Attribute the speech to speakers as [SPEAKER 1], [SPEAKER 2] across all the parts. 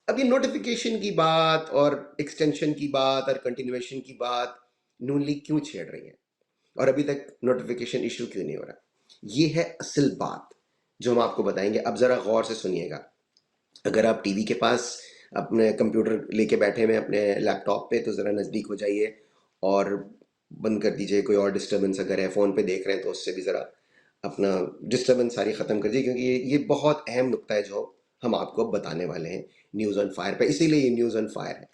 [SPEAKER 1] اب یہ نوٹیفیکیشن کی بات اور ایکسٹینشن کی بات اور کنٹینویشن کی بات نون لیگ کیوں چھیڑ رہی ہے اور ابھی تک نوٹیفیکیشن ایشو کیوں نہیں ہو رہا؟ یہ ہے اصل بات جو ہم آپ کو بتائیں گے. اب ذرا غور سے سنیے گا. اگر آپ ٹی وی کے پاس اپنے کمپیوٹر لے کے بیٹھے ہوئے اپنے لیپ ٹاپ پہ تو ذرا نزدیک ہو جائیے اور بند کر دیجئے. کوئی اور ڈسٹربنس اگر ہے، فون پہ دیکھ رہے ہیں تو اس سے بھی ذرا اپنا ڈسٹربنس ساری ختم کر دیجیے، کیونکہ یہ بہت اہم نقطہ ہے جو ہم آپ کو بتانے والے ہیں نیوز آن فائر پہ، اسی لیے یہ نیوز آن فائر ہے.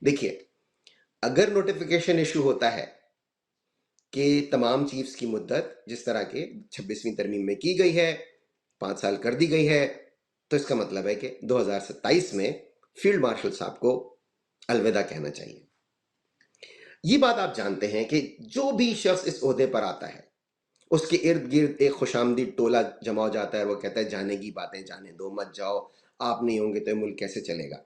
[SPEAKER 1] دیکھیے، اگر نوٹیفیکیشن ایشو ہوتا ہے کہ تمام چیفز کی مدت جس طرح کے 26ویں ترمیم میں کی گئی ہے 5 سال کر دی گئی ہے، تو اس کا مطلب ہے کہ 2027 میں فیلڈ مارشل صاحب کو الوداع کہنا چاہیے. یہ بات آپ جانتے ہیں کہ جو بھی شخص اس عہدے پر آتا ہے اس کے ارد گرد ایک خوش آمدید ٹولہ جمع ہو جاتا ہے. وہ کہتا ہے جانے کی باتیں جانے دو، مت جاؤ، آپ نہیں ہوں گے تو یہ ملک کیسے چلے گا.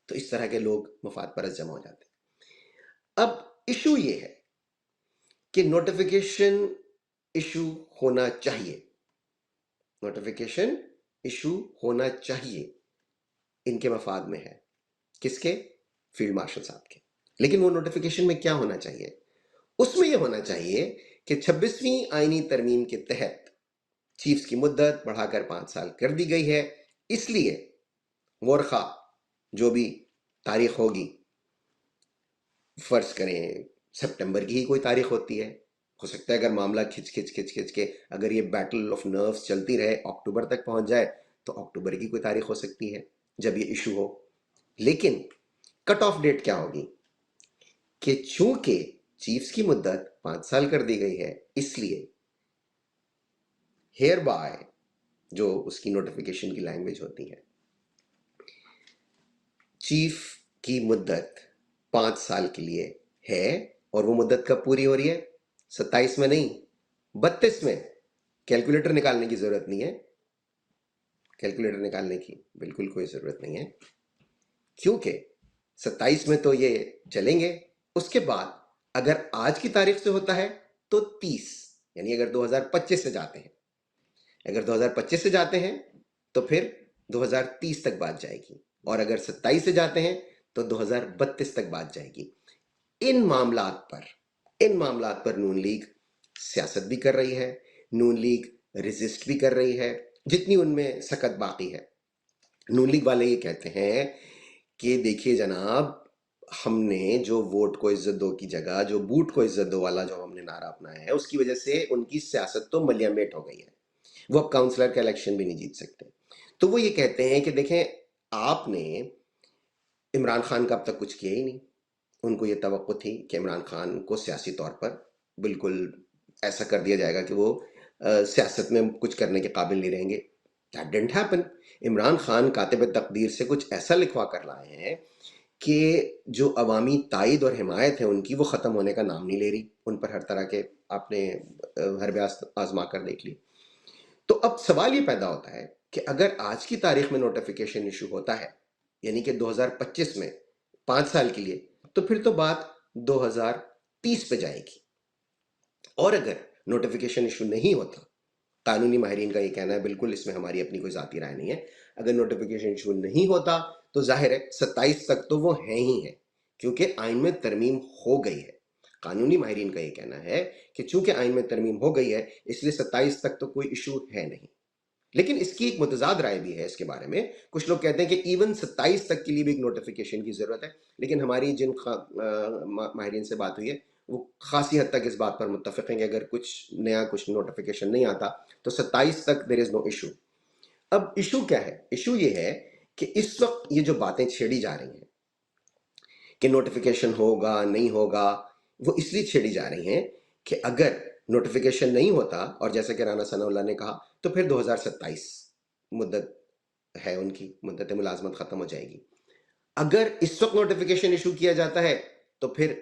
[SPEAKER 1] تو اس طرح کے لوگ مفاد پرست جمع ہو جاتے ہیں. اب ایشو یہ ہے کہ نوٹیفیکیشن ایشو ہونا چاہیے، نوٹیفیکیشن ایشو ہونا چاہیے، ان کے مفاد میں ہے. کس کے؟ فیلڈ مارشل صاحب کے. لیکن وہ نوٹیفیکیشن میں کیا ہونا چاہیے؟ اس میں یہ ہونا چاہیے کہ 26ویں آئینی ترمیم کے تحت چیفز کی مدت بڑھا کر 5 سال کر دی گئی ہے، اس لیے ورخا جو بھی تاریخ ہوگی، فرض کریں سپٹمبر کی ہی کوئی تاریخ ہوتی ہے، ہو سکتا ہے اگر معاملہ کھچ کے اگر یہ بیٹل آف نروز چلتی رہے اکتوبر تک پہنچ جائے تو اکتوبر کی کوئی تاریخ ہو سکتی ہے جب یہ ایشو ہو. لیکن کٹ آف ڈیٹ کیا ہوگی کہ چونکہ چیفز کی مدت 5 سال کر دی گئی ہے، اس لیے ہیئر بائے جو اس کی نوٹیفیکیشن کی لینگویج ہوتی ہے، چیف کی مدت 5 سال کے لیے ہے، اور وہ مدت کب پوری ہو رہی ہے؟ 27 میں نہیں، 32 میں. کیلکولیٹر نکالنے کی ضرورت نہیں ہے، کیلکولیٹر نکالنے کی بالکل کوئی ضرورت نہیں ہے، کیونکہ 27 میں تو یہ چلیں گے. اس کے بعد اگر آج کی تاریخ سے ہوتا ہے تو 30، یعنی اگر 2025 سے جاتے ہیں، اگر 2025 سے جاتے ہیں تو پھر 2030 تک بات جائے گی، اور اگر 27 سے جاتے ہیں تو 2032 تک بات جائے گی. ان معاملات پر نون لیگ سیاست بھی کر رہی ہے، نون لیگ ریزسٹ بھی کر رہی ہے جتنی ان میں سکت باقی ہے. نون لیگ والے یہ کہتے ہیں کہ دیکھیے جناب، ہم نے جو ووٹ کو عزت دو کی جگہ جو بوٹ کو عزت دو والا جو ہم نے نعرہ اپنایا ہے، اس کی وجہ سے ان کی سیاست تو ملیا میٹ ہو گئی ہے، وہ اب کاؤنسلر کا الیکشن بھی نہیں جیت سکتے. تو وہ یہ کہتے ہیں کہ دیکھیں، آپ نے عمران خان کا اب تک کچھ کیا ہی نہیں. ان کو یہ توقع تھی کہ عمران خان کو سیاسی طور پر بالکل ایسا کر دیا جائے گا کہ وہ سیاست میں کچھ کرنے کے قابل نہیں رہیں گے. That didn't happen. Imran Khan کاتب تقدیر سے کچھ ایسا لکھوا کر لائے ہیں کہ جو عوامی تائید اور حمایت ہے ان کی، وہ ختم ہونے کا نام نہیں لے رہی. ان پر ہر طرح کے آپ نے حربے آزما کر دیکھ لی. تو اب سوال یہ پیدا ہوتا ہے کہ اگر آج کی تاریخ میں نوٹیفیکیشن ایشو ہوتا ہے، یعنی کہ 2025 میں 5 سال کے لیے، تو پھر تو بات 2030 پہ جائے گی. اور اگر نوٹیفیکیشن ایشو نہیں ہوتا، قانونی ماہرین کا یہ کہنا ہے، بالکل اس میں ہماری اپنی کوئی ذاتی رائے نہیں ہے، اگر نوٹیفیکیشن ایشو نہیں ہوتا تو ظاہر ہے 27 تک تو وہ ہیں ہی ہیں، کیونکہ آئین میں ترمیم ہو گئی ہے. قانونی ماہرین کا یہ کہنا ہے کہ چونکہ آئین میں ترمیم ہو گئی ہے اس لیے 27 تک تو کوئی ایشو ہے نہیں. لیکن اس کی ایک متضاد رائے بھی ہے اس کے بارے میں. کچھ لوگ کہتے ہیں کہ ایون 27 تک کے لیے بھی ایک نوٹیفیکیشن کی ضرورت ہے، لیکن ہماری جن ماہرین سے بات ہوئی ہے وہ خاصی حد تک اس بات پر متفق ہیں کہ اگر کچھ نیا کچھ نوٹیفیکیشن نہیں آتا تو 27 تک دیر از نو ایشو. اب ایشو کیا ہے؟ ایشو یہ ہے کہ اس وقت یہ جو باتیں چھیڑی جا رہی ہیں کہ نوٹیفیکیشن ہوگا نہیں ہوگا، وہ اس لیے چھیڑی جا رہی ہیں کہ اگر نوٹیفیکیشن نہیں ہوتا، اور جیسا کہ رانا ثناء اللہ نے کہا، تو پھر 2027 مدت ہے، ان کی مدت ملازمت ختم ہو جائے گی. اگر اس وقت نوٹیفیکیشن ایشو کیا جاتا ہے تو پھر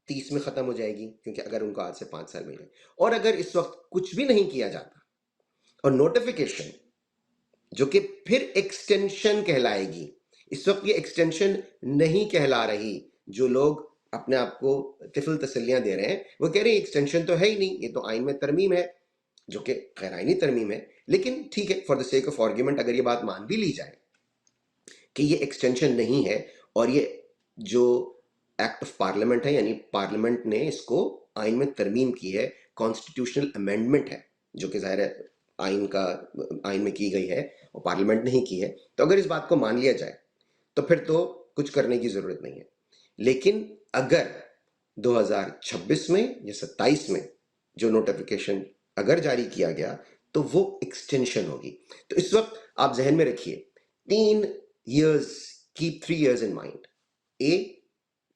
[SPEAKER 1] 30 میں ختم ہو جائے گی، کیونکہ اگر ان کو آج سے 5 سال مل گئے. اور اگر اس وقت کچھ بھی نہیں کیا جاتا اور نوٹیفیکیشن جو کہ پھر ایکسٹینشن کہلائے گی، اس وقت یہ ایکسٹینشن نہیں کہلا رہی. جو لوگ اپنے آپ کو طفل تسلیاں دے رہے ہیں وہ کہہ رہے ہیں ایکسٹینشن تو ہے ہی نہیں، یہ تو آئین میں ترمیم ہے، جو کہ غیر آئینی ترمیم ہے. لیکن ٹھیک ہے، for the sake of argument اگر یہ بات مان بھی لی جائے کہ یہ ایکسٹینشن نہیں ہے، اور یہ جو ایکٹ آف پارلیمنٹ ہے، یعنی پارلیمنٹ نے اس کو آئین میں ترمیم کی ہے، کانسٹیٹیوشنل امینڈمنٹ ہے، جو کہ ظاہر ہے آئین میں کی گئی ہے اور پارلیمنٹ نہیں کی ہے، تو اگر اس بات کو مان لیا جائے تو پھر تو کچھ کرنے کی ضرورت نہیں ہے. لیکن اگر 2026 میں یا 27 میں جو نوٹیفیکیشن اگر جاری کیا گیا تو وہ ایکسٹینشن ہوگی. تو اس وقت آپ ذہن میں رکھیے 3 years, keep 3 years in mind.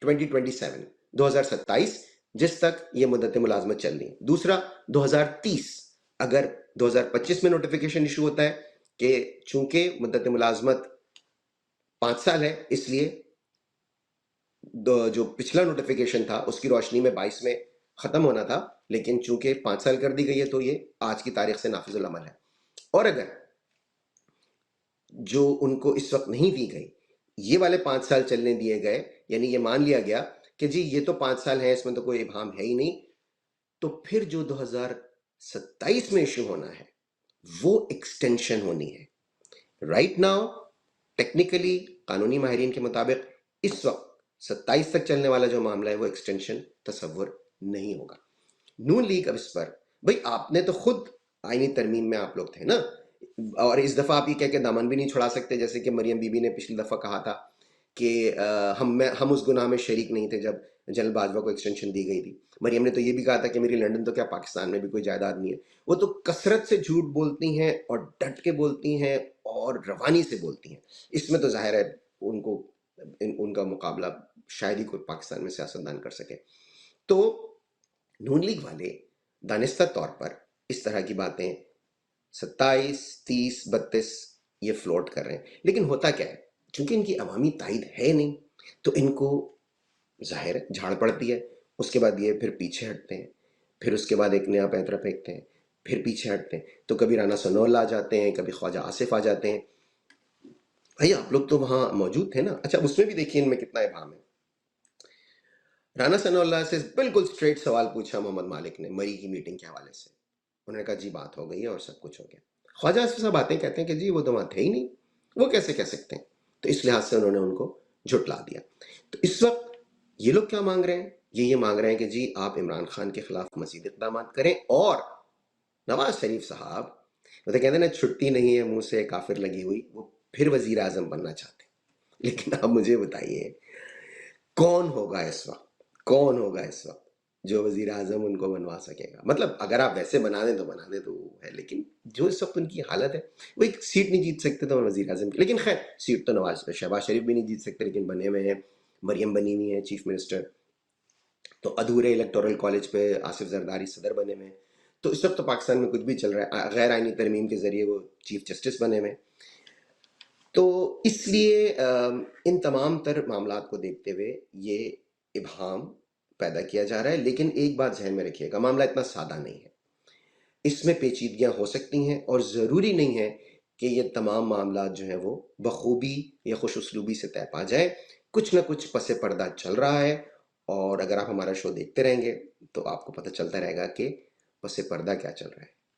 [SPEAKER 1] 2027 2027 جس تک یہ مدت ملازمت چل رہی ہے. دوسرا 2030 اگر 2025 میں نوٹیفیکیشن ایشو ہوتا ہے کہ چونکہ مدت ملازمت 5 سال ہے، اس لیے جو پچھلا نوٹیفیکیشن تھا اس کی روشنی میں 22 میں ختم ہونا تھا، لیکن چونکہ 5 سال کر دی گئی ہے تو یہ آج کی تاریخ سے نافذ العمل ہے. اور اگر جو ان کو اس وقت نہیں دی گئی یہ والے 5 سال چلنے دیے گئے، یعنی یہ مان لیا گیا کہ جی یہ تو 5 سال ہے، اس میں تو کوئی ابہام ہے ہی نہیں، تو پھر جو 2027 میں ایشو ہونا ہے وہ ایکسٹینشن ہونی ہے. رائٹ ناؤ ٹیکنیکلی قانونی ماہرین کے مطابق اس وقت 27 تک چلنے والا جو معاملہ ہے وہ ایکسٹینشن تصور نہیں ہوگا. نون لیگ اب اس پر، بھئی آپ نے تو خود آئینی ترمیم میں آپ لوگ تھے نا، اور اس دفعہ آپ یہ کہہ کے دامن بھی نہیں چھڑا سکتے، جیسے کہ مریم بی بی نے پچھلی دفعہ کہا تھا کہ ہم اس گناہ میں شریک نہیں تھے جب جنرل باجوہ کو ایکسٹینشن دی گئی تھی. مریم نے تو یہ بھی کہا تھا کہ میری لنڈن تو کیا پاکستان میں بھی کوئی جائیداد نہیں ہے. وہ تو کثرت سے جھوٹ بولتی ہیں اور ڈٹ کے بولتی ہیں اور روانی سے بولتی ہیں. اس میں تو ظاہر ہے ان کا مقابلہ شاید ہی کوئی پاکستان میں سیاستدان کر سکے. تو نون لیگ والے دانستہ طور پر اس طرح کی باتیں 27 30 32 یہ فلوٹ کر رہے ہیں. لیکن ہوتا کیا ہے، چونکہ ان کی عوامی تائید ہے نہیں تو ان کو ظاہر ہے جھاڑ پڑتی ہے. اس کے بعد یہ پھر پیچھے ہٹتے ہیں، پھر اس کے بعد ایک نیا پینترا پھینکتے ہیں، پھر پیچھے ہٹتے ہیں. تو کبھی رانا ثناء اللہ آ جاتے ہیں، کبھی خواجہ آصف آ جاتے ہیں. بھائی آپ لوگ تو وہاں موجود تھے نا. اچھا اس میں بھی دیکھیے ان میں کتنا ابہام ہے. رانا ثناء اللہ سے بالکل سٹریٹ سوال پوچھا محمد مالک نے مری کی میٹنگ کے حوالے سے. انہوں نے کہا جی بات ہو گئی ہے اور سب کچھ ہو گیا. خواجہ آصف صاحب آتے ہیں کہتے ہیں کہ جی وہ تو وہاں تھے ہی نہیں، وہ کیسے کہہ سکتے ہیں. تو اس لحاظ سے انہوں نے ان کو جھٹلا دیا. تو اس وقت یہ لوگ کیا مانگ رہے ہیں؟ یہ مانگ رہے ہیں کہ جی آپ عمران خان کے خلاف مزید اقدامات کریں، اور نواز شریف صاحب وہ تو کہتے ہیں نا چھٹی نہیں ہے منہ سے کافر لگی ہوئی، وہ پھر وزیر اعظم بننا چاہتے ہیں. لیکن آپ مجھے بتائیے کون ہوگا اس وقت جو وزیر اعظم ان کو بنوا سکے گا؟ مطلب اگر آپ ویسے بنا دیں تو وہ ہے، لیکن جو اس وقت ان کی حالت ہے، وہ ایک سیٹ نہیں جیت سکتے تو وزیر اعظم کی. لیکن خیر سیٹ تو شہباز شریف بھی نہیں جیت سکتے، لیکن بنے ہوئے ہیں. مریم بنی ہوئی ہیں چیف منسٹر، تو ادھورے الیکٹورل کالج پہ آصف زرداری صدر بنے ہوئے ہیں. تو اس وقت تو پاکستان میں کچھ بھی چل رہا ہے، غیر آئینی ترمیم کے ذریعے وہ چیف جسٹس بنے ہوئے ہیں. تو اس لیے ان تمام تر معاملات کو دیکھتے ہوئے یہ ابہام پیدا کیا جا رہا ہے. لیکن ایک بات ذہن میں رکھیے گا، معاملہ اتنا سادہ نہیں ہے، اس میں پیچیدگیاں ہو سکتی ہیں، اور ضروری نہیں ہے کہ یہ تمام معاملات جو ہیں وہ بخوبی یا خوش اسلوبی سے طے پا جائیں. کچھ نہ کچھ پس پردہ چل رہا ہے، اور اگر آپ ہمارا شو دیکھتے رہیں گے تو آپ کو پتہ چلتا رہے گا کہ پس پردہ کیا چل رہا ہے.